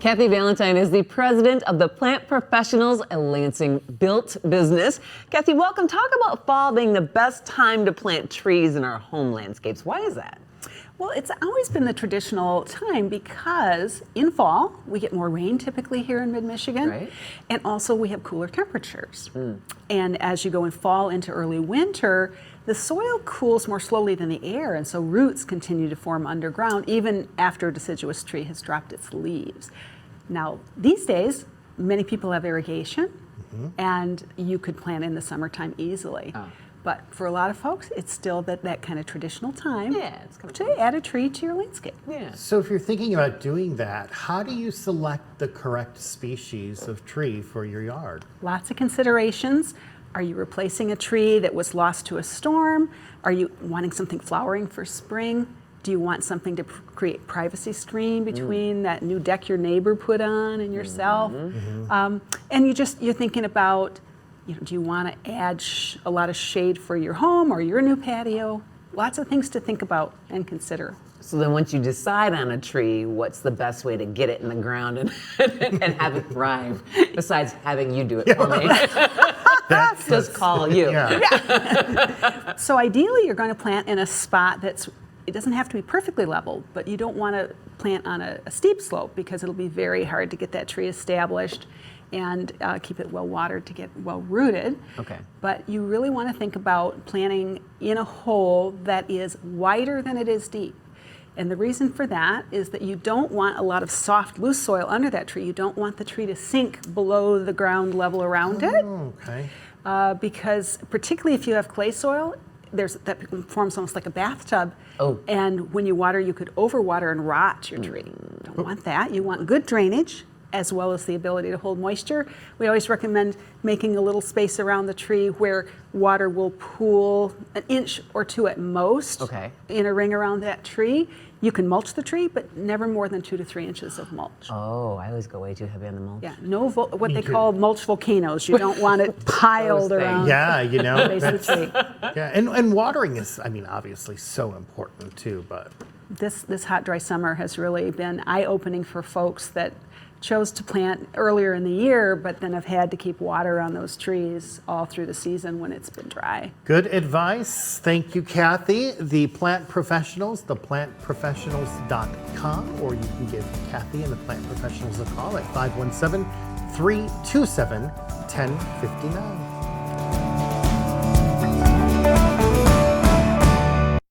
Kathy Valentine is the president of the Plant Professionals at Lansing Built Business. Kathy, welcome. Talk about fall being the best time to plant trees in our home landscapes. Why is that? Well, it's always been the traditional time because in fall we get more rain typically here in mid-Michigan, Right. and also we have cooler temperatures. And as you go in fall into early winter, the soil cools more slowly than the air, and so roots continue to form underground even after a deciduous tree has dropped its leaves. Now, these days, many people have irrigation, and you could plant in the summertime easily. But for a lot of folks, it's still that kind of traditional time It's kind of to add a tree to your landscape. So if you're thinking about doing that, how do you select the correct species of tree for your yard? Lots of considerations. Are you replacing a tree that was lost to a storm? Are you wanting something flowering for spring? Do you want something to create privacy screen between that new deck your neighbor put on and yourself? And you're thinking about, do you want to add a lot of shade for your home or your new patio? Lots of things to think about and consider. So then once you decide on a tree, what's the best way to get it in the ground and have it thrive, besides having you do it for me? Just call you. So ideally you're going to plant in a spot it doesn't have to be perfectly leveled, but you don't want to plant on a steep slope because it'll be very hard to get that tree established and keep it well watered to get well rooted. Okay. But you really want to think about planting in a hole that is wider than it is deep. And the reason for that is that you don't want a lot of soft, loose soil under that tree. You don't want the tree to sink below the ground level around it. Okay. Because particularly if you have clay soil, that forms almost like a bathtub. And when you water, you could overwater and rot your tree. Don't want that. You want good drainage as well as the ability to hold moisture. We always recommend making a little space around the tree where water will pool an inch or two at most in a ring around that tree. You can mulch the tree, but never more than 2 to 3 inches of mulch. Oh, I always go way too heavy on the mulch. Yeah, what they call mulch volcanoes. You don't want it piled around. Yeah, the base of the tree. Yeah, and watering is, obviously so important too, but. This hot, dry summer has really been eye-opening for folks that chose to plant earlier in the year, but then have had to keep water on those trees all through the season when it's been dry. Good advice. Thank you, Kathy. The Plant Professionals, theplantprofessionals.com, or you can give Kathy and the Plant Professionals a call at 517-327-1059.